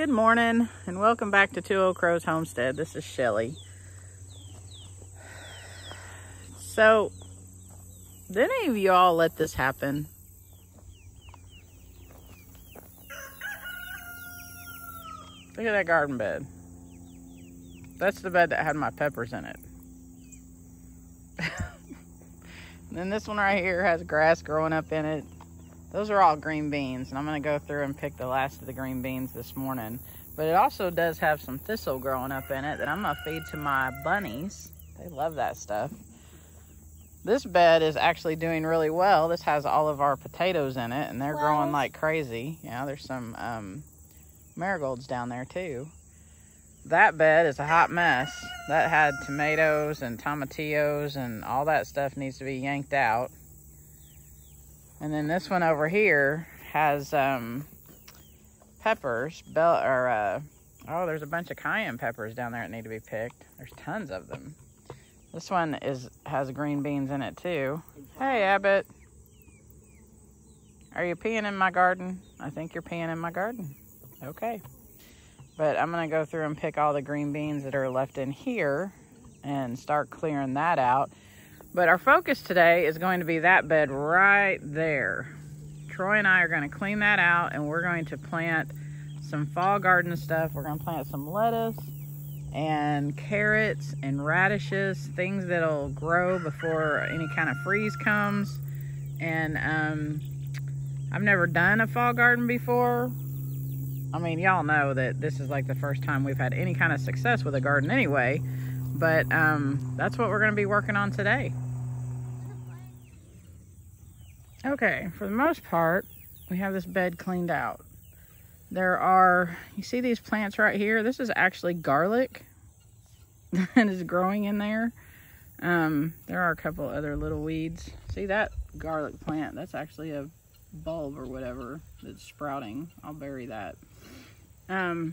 Good morning and welcome back to Two Old Crows Homestead. This is Shelly. So, did any of you all let this happen? Look at that garden bed. That's the bed that had my peppers in it. And then this one right here has grass growing up in it. Those are all green beans, and I'm going to go through and pick the last of the green beans this morning. But it also does have some thistle growing up in it that I'm going to feed to my bunnies. They love that stuff. This bed is actually doing really well. This has all of our potatoes in it, and they're growing like crazy. Yeah, there's some marigolds down there too. That bed is a hot mess. That had tomatoes and tomatillos, and all that stuff needs to be yanked out. And then this one over here has peppers. Oh, there's a bunch of cayenne peppers down there that need to be picked. There's tons of them. This one has green beans in it too. Hey, Abbott. Are you peeing in my garden? I think you're peeing in my garden. Okay. But I'm going to go through and pick all the green beans that are left in here and start clearing that out. But our focus today is going to be that bed right there. Troy and I are going to clean that out, and we're going to plant some fall garden stuff. We're going to plant some lettuce and carrots and radishes, things that'll grow before any kind of freeze comes. And I've never done a fall garden before. I mean, y'all know that this is like the first time we've had any kind of success with a garden anyway. But that's what we're going to be working on today. Okay, for the most part, we have this bed cleaned out. You see these plants right here? This is actually garlic that is growing in there. There are a couple other little weeds. See that garlic plant? That's actually a bulb or whatever that's sprouting. I'll bury that. I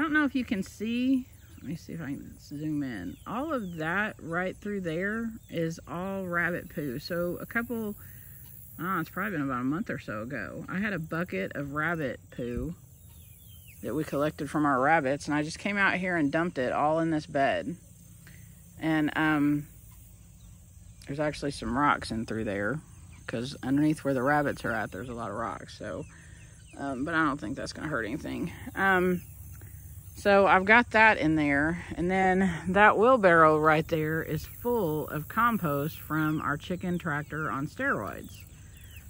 don't know if you can see. Let me see if I can zoom in. All of that right through there is all rabbit poo. So it's probably been about a month or so ago, I had a bucket of rabbit poo that we collected from our rabbits, and I just came out here and dumped it all in this bed. And there's actually some rocks in through there, because underneath where the rabbits are at, there's a lot of rocks. So, but I don't think that's going to hurt anything. So I've got that in there, and then that wheelbarrow right there is full of compost from our chicken tractor on steroids.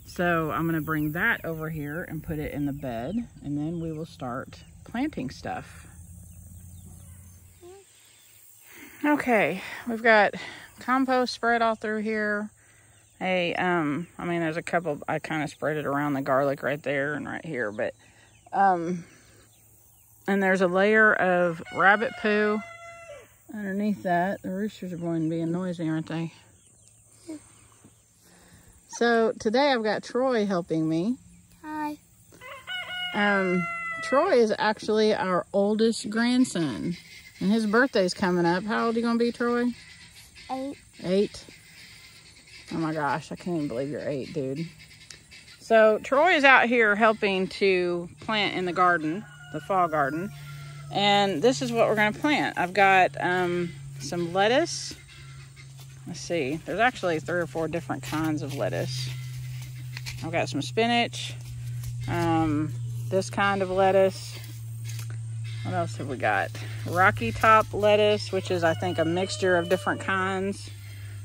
So I'm going to bring that over here and put it in the bed, and then we will start planting stuff. Okay, we've got compost spread all through here. There's a couple, I kind of spread it around the garlic right there and right here, but and there's a layer of rabbit poo underneath that. The roosters are going to be noisy, aren't they? So today I've got Troy helping me. Hi. Troy is actually our oldest grandson, and his birthday's coming up. How old are you going to be, Troy? 8. 8? Oh my gosh, I can't even believe you're 8, dude. So Troy is out here helping to plant in the garden, the fall garden, and this is what we're going to plant. I've got some lettuce. Let's see, there's actually 3 or 4 different kinds of lettuce. I've got some spinach, this kind of lettuce. What else have we got? Rocky top lettuce, which is, I think, a mixture of different kinds.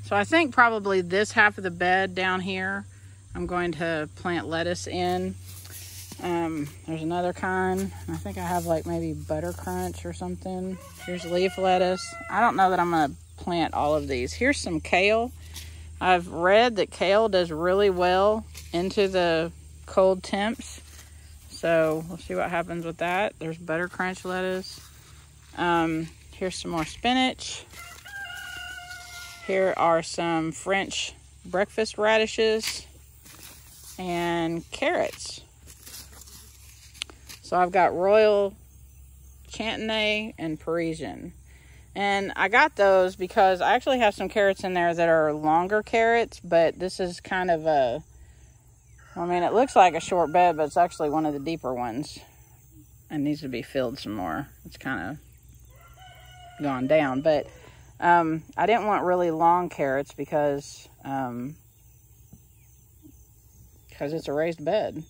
So I think probably this half of the bed down here, I'm going to plant lettuce in. There's another kind. I think I have like maybe butter crunch or something. Here's leaf lettuce. I don't know that I'm going to plant all of these. Here's some kale. I've read that kale does really well into the cold temps. So we'll see what happens with that. There's butter crunch lettuce. Here's some more spinach. Here are some French breakfast radishes and carrots. So I've got Royal Chantenay and Parisian. And I got those because I actually have some carrots in there that are longer carrots, but this is kind of I mean, it looks like a short bed, but it's actually one of the deeper ones. It needs to be filled some more. It's kind of gone down, but I didn't want really long carrots because it's a raised bed.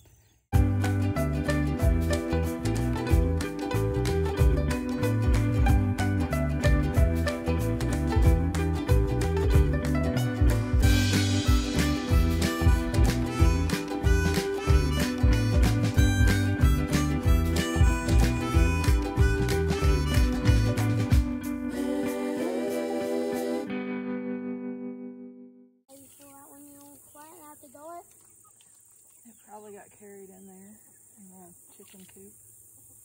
It probably got carried in there in the chicken coop.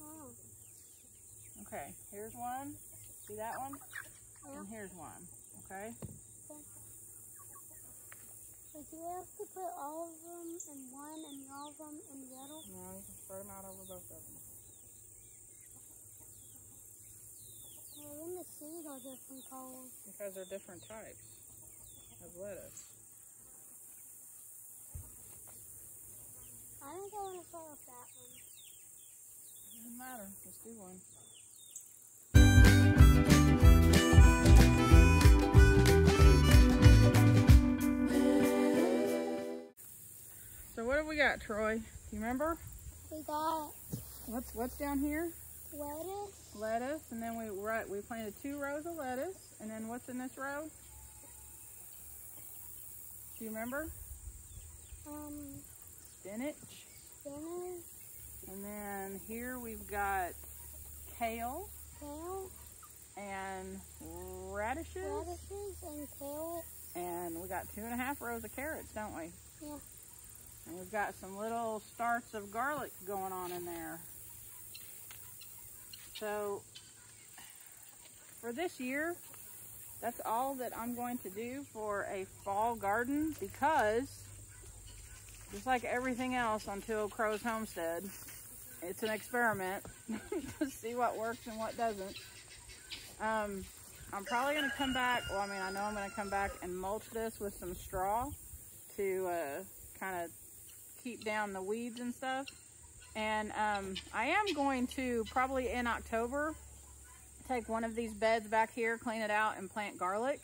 Oh. Okay, here's one. See that one? Yeah. And here's one. Okay? So do we have to put all of them in one and all of them in the other? No, you can spread them out over both of them. Well, then the seeds are different colors. Because they're different types of lettuce. I think I want to start with that one. It doesn't matter. Let's do one. So what have we got, Troy? Do you remember? We got... What's down here? Lettuce. Lettuce, and then we planted 2 rows of lettuce, and then what's in this row? Do you remember? Spinach. Spinach. And then here we've got kale. Kale. And radishes. Radishes and kale. And we got 2.5 rows of carrots, don't we? Yeah. And we've got some little starts of garlic going on in there. So for this year, that's all that I'm going to do for a fall garden, because just like everything else on Two Old Crow's homestead, it's an experiment to see what works and what doesn't. I'm probably going to come back, well, I mean, I know I'm going to come back and mulch this with some straw to kind of keep down the weeds and stuff. And I am going to, probably in October, take one of these beds back here, clean it out, and plant garlic,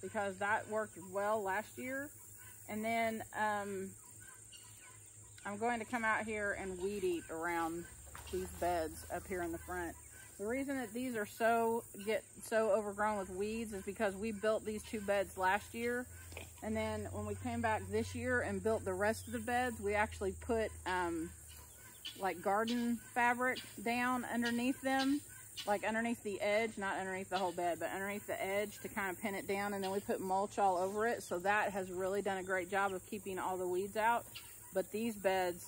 because that worked well last year. And then I'm going to come out here and weed eat around these beds up here in the front. The reason that these are get so overgrown with weeds is because we built these 2 beds last year, and then when we came back this year and built the rest of the beds, we actually put like garden fabric down underneath them, like underneath the edge, not underneath the whole bed, but underneath the edge to kind of pin it down, and then we put mulch all over it. So that has really done a great job of keeping all the weeds out. But these beds,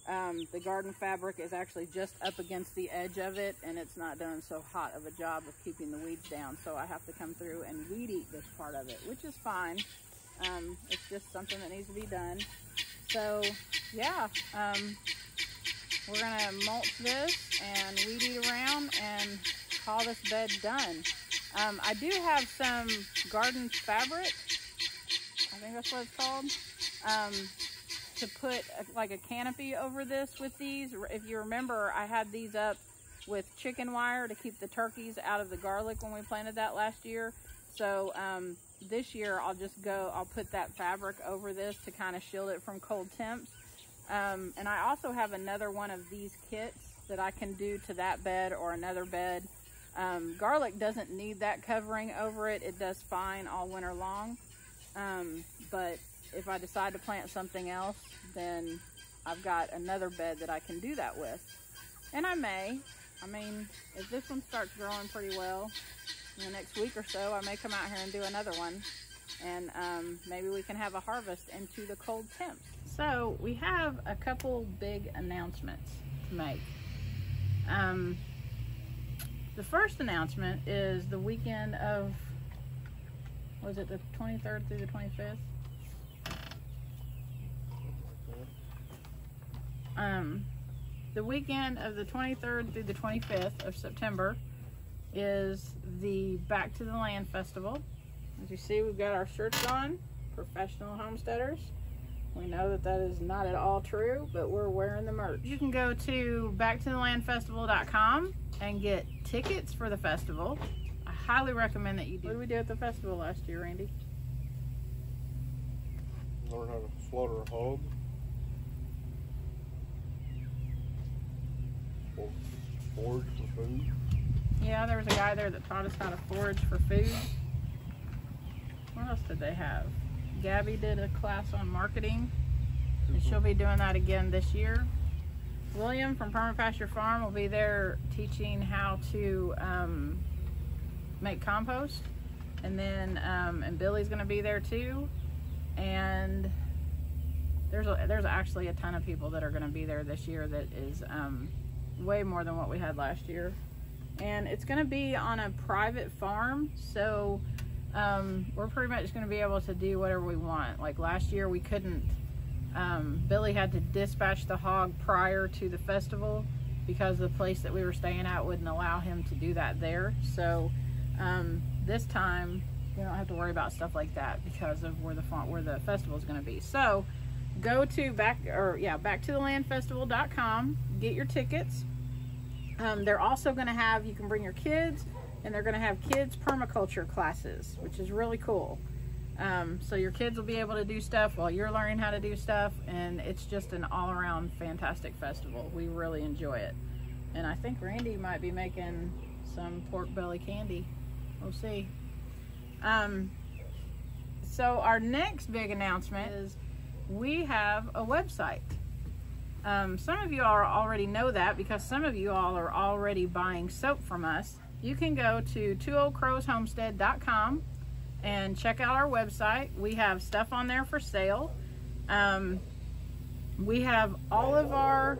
the garden fabric is actually just up against the edge of it, and it's not doing so hot of a job of keeping the weeds down. So I have to come through and weed eat this part of it, which is fine. It's just something that needs to be done. So yeah, we're gonna mulch this and weed eat around and call this bed done. I do have some garden fabric, I think that's what it's called, to put like a canopy over this with these. If you remember, I had these up with chicken wire to keep the turkeys out of the garlic when we planted that last year. So this year I'll put that fabric over this to kind of shield it from cold temps. And I also have another one of these kits that I can do to that bed or another bed. Garlic doesn't need that covering over it. It does fine all winter long. But if I decide to plant something else, then I've got another bed that I can do that with. And I mean, if this one starts growing pretty well in the next week or so, I may come out here and do another one. And maybe we can have a harvest into the cold temps. So we have a couple big announcements to make. The first announcement is the weekend of, was it the 23rd through the 25th? The weekend of the 23rd through the 25th of September is the Back to the Land Festival. As you see, we've got our shirts on, Professional Homesteaders. We know that that is not at all true, but we're wearing the merch. You can go to backtothelandfestival.com and get tickets for the festival. I highly recommend that you do. What did we do at the festival last year, Randy? Learn how to slaughter a hog. Forage for food. Yeah, there was a guy there that taught us how to forage for food. What else did they have? Gabby did a class on marketing, and she'll be doing that again this year. William from Permapasture Farm will be there teaching how to make compost, and then and Billy's going to be there too. And there's actually a ton of people that are going to be there this year. That is way more than what we had last year, and it's going to be on a private farm, so we're pretty much going to be able to do whatever we want. Like last year we couldn't, Billy had to dispatch the hog prior to the festival because the place that we were staying at wouldn't allow him to do that there. So this time we don't have to worry about stuff like that because of where the festival is going to be. So go to backtothelandfestival.com, get your tickets. They're also going to have, you can bring your kids, and they're going to have kids permaculture classes, which is really cool. So your kids will be able to do stuff while you're learning how to do stuff, and it's just an all-around fantastic festival. We really enjoy it. And I think Randy might be making some pork belly candy. We'll see. So our next big announcement is we have a website. Some of you all already know that because some of you all are already buying soap from us. You can go to twooldcrowshomestead.com and check out our website. We have stuff on there for sale. We have all of our,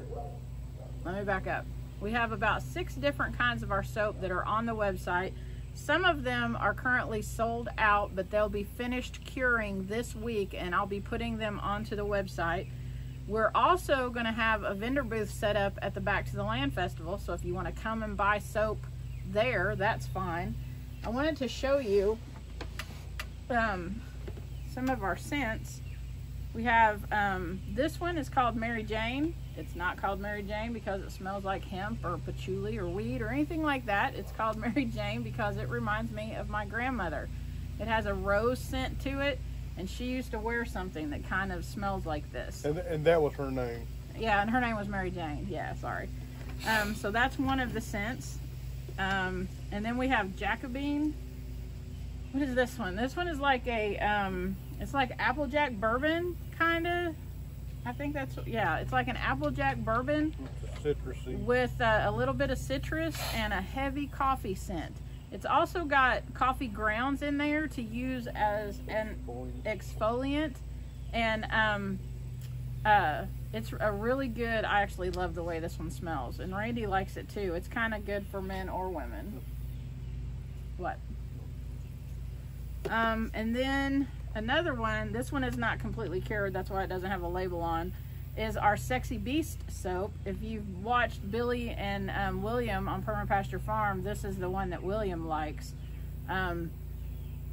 let me back up. We have about 6 different kinds of our soap that are on the website. Some of them are currently sold out, but they'll be finished curing this week, and I'll be putting them onto the website. We're also going to have a vendor booth set up at the Back to the Land Festival, so if you want to come and buy soap there, that's fine. I wanted to show you some of our scents. We have this one is called Mary Jane. It's not called Mary Jane because it smells like hemp or patchouli or weed or anything like that. It's called Mary Jane because it reminds me of my grandmother. It has a rose scent to it, and she used to wear something that kind of smells like this. And that was her name. Yeah, and her name was Mary Jane. Yeah, sorry. So that's one of the scents. And then we have Jacobine. What is this one? This one is like a, it's like Applejack bourbon, kind of. I think that's, yeah, it's like an Applejack bourbon. It's citrusy. With a little bit of citrus and a heavy coffee scent. It's also got coffee grounds in there to use as an exfoliant. And it's a really good, I actually love the way this one smells. And Randy likes it too. It's kind of good for men or women. What? And then another one, this one is not completely cured, that's why it doesn't have a label on, is our Sexy Beast soap. If you've watched Billy and William on Permapasture Farm, this is the one that William likes.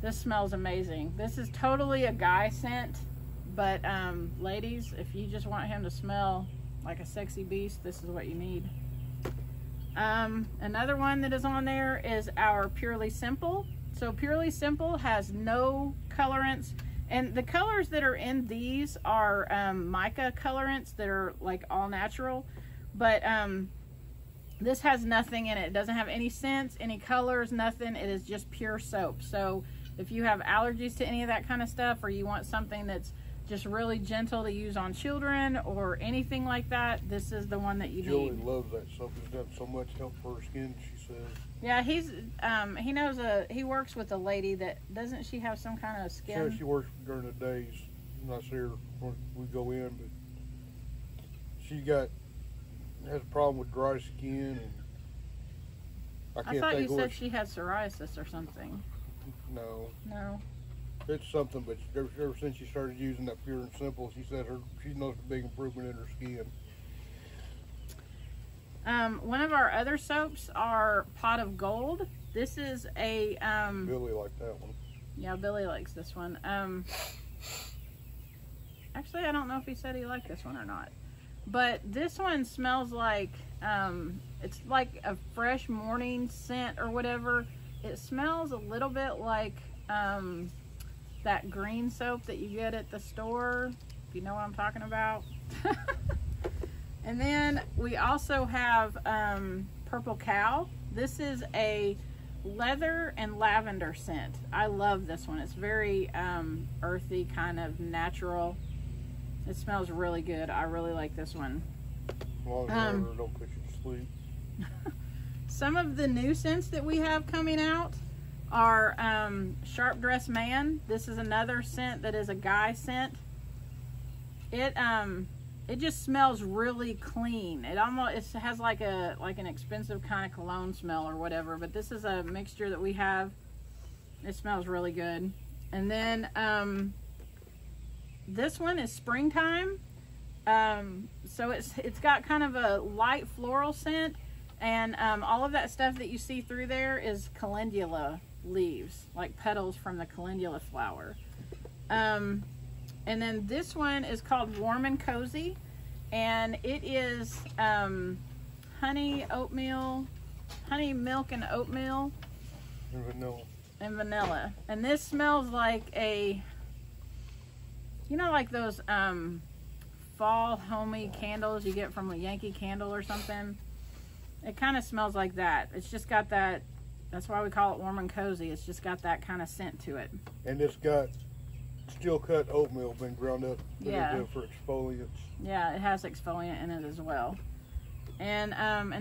This smells amazing. This is totally a guy scent, but ladies, if you just want him to smell like a sexy beast, this is what you need. Another one that is on there is our Purely Simple. So Purely Simple has no colorants, and the colors that are in these are mica colorants that are like all natural, but this has nothing in it. It doesn't have any scents, any colors, nothing. It is just pure soap. So if you have allergies to any of that kind of stuff, or you want something that's just really gentle to use on children or anything like that, this is the one that you Julie need. loves that soap. It's got so much help for her skin, she says. Yeah, he knows he works with a lady that, doesn't she have some kind of skin? She works during the days. I'm not sure when we go in, but she has a problem with dry skin, and I thought you said she had psoriasis or something. No. No. It's something, but ever since she started using that Pure and Simple, she said she noticed a big improvement in her skin. One of our other soaps are Pot of Gold. This is a Billy liked that one. Yeah, Billy likes this one. Actually, I don't know if he said he liked this one or not. But this one smells like, it's like a fresh morning scent or whatever. It smells a little bit like that green soap that you get at the store, if you know what I'm talking about. And then we also have Purple Cow. This is a leather and lavender scent. I love this one. It's very earthy, kind of natural. It smells really good. I really like this one. As long as it don't put you to sleep. Some of the new scents that we have coming out are Sharp Dressed Man. This is another scent that is a guy scent. It just smells really clean. It has like an expensive kind of cologne smell or whatever, but this is a mixture that we have. It smells really good. And then this one is Springtime. So it's got kind of a light floral scent, and all of that stuff that you see through there is calendula leaves, like petals from the calendula flower. And then this one is called Warm and Cozy, and it is honey, milk and oatmeal and vanilla. And this smells like like those fall homey candles you get from a Yankee Candle or something. It kind of smells like that. It's just got that, that's why we call it Warm and Cozy. It's just got that kind of scent to it. And it's got steel cut oatmeal been ground up for exfoliants. Yeah, it has exfoliant in it as well. And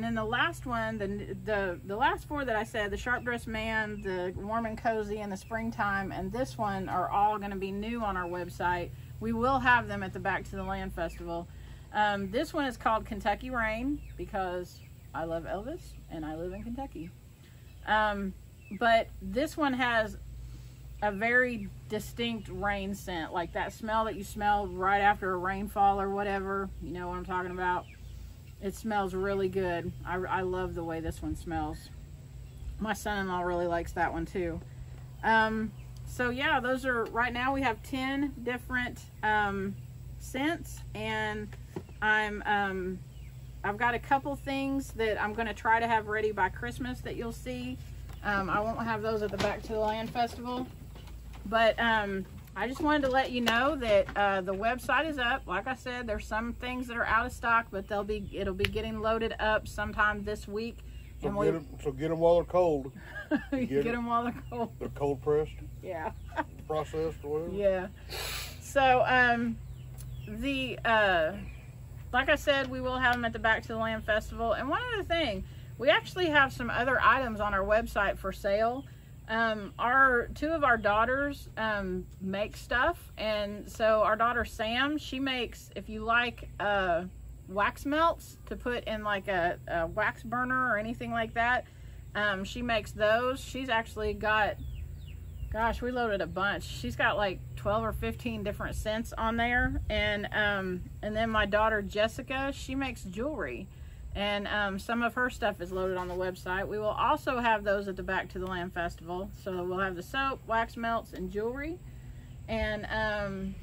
then the last one, the last four that I said, the Sharp Dressed Man, the Warm and Cozy, and the Springtime, and this one are all going to be new on our website. We will have them at the Back to the Land Festival. This one is called Kentucky Rain because I love Elvis and I live in Kentucky. But this one has a very distinct rain scent, like that smell that you smell right after a rainfall or whatever. You know what I'm talking about. It smells really good. I love the way this one smells. My son-in-law really likes that one too. So yeah, those are, right now we have 10 different scents, and I've got a couple things that I'm going to try to have ready by Christmas that you'll see. I won't have those at the Back to the Land Festival, but I just wanted to let you know that the website is up. Like I said, there's some things that are out of stock, but it'll be getting loaded up sometime this week. So get them while they're cold. Get them while they're cold. They're cold pressed. Yeah. Processed or whatever. Yeah. So like I said, we will have them at the Back to the Land Festival. And one other thing, we actually have some other items on our website for sale. Two of our daughters make stuff, and so our daughter Sam, she makes, if you like wax melts to put in like a wax burner or anything like that, she makes those. She's actually got, gosh, we loaded a bunch. She's got like 12 or 15 different scents on there. And then my daughter Jessica, she makes jewelry, and some of her stuff is loaded on the website. We will also have those at the Back to the Land Festival. So we'll have the soap, wax melts, and jewelry, and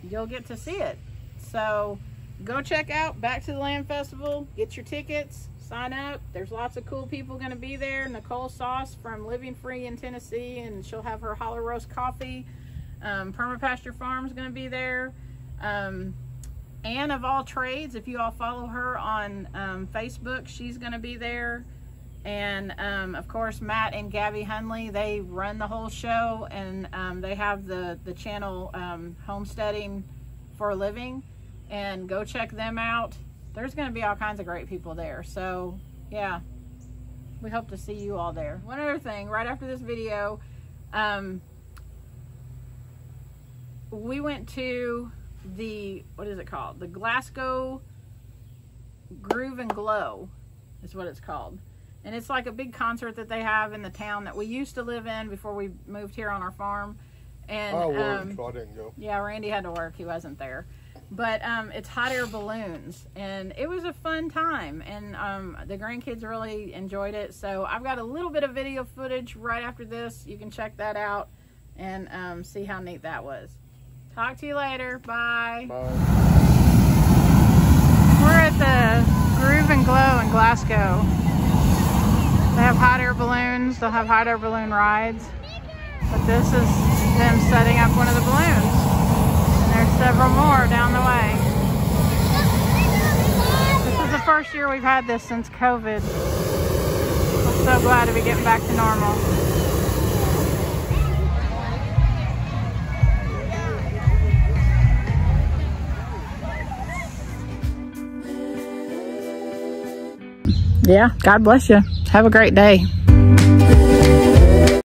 you'll get to see it. So go check out Back to the Land Festival, get your tickets, sign up. There's lots of cool people going to be there. Nicole Sauce from Living Free in Tennessee, and she'll have her Hollow Roast coffee. Permapasture Farm's going to be there. Anne of All Trades, if you all follow her on Facebook, she's going to be there. And of course, Matt and Gabby Hunley, they run the whole show, and they have the channel Homesteading for a Living, and go check them out. There's going to be all kinds of great people there. So yeah, we hope to see you all there. One other thing, right after this video, we went to the, what is it called? The Glasgow Groove and Glow is what it's called. And it's like a big concert that they have in the town that we used to live in before we moved here on our farm. And I worked, so I didn't go. Yeah, Randy had to work. He wasn't there. But it's hot air balloons, and it was a fun time, and the grandkids really enjoyed it. So I've got a little bit of video footage right after this. You can check that out and see how neat that was. Talk to you later. Bye. Bye. We're at the Groove and Glow in Glasgow. They have hot air balloons. They'll have hot air balloon rides. But this is them setting up one of the balloons. And there's several more down the way. This is the first year we've had this since COVID. I'm so glad to be getting back to normal. Yeah, God bless you. Have a great day.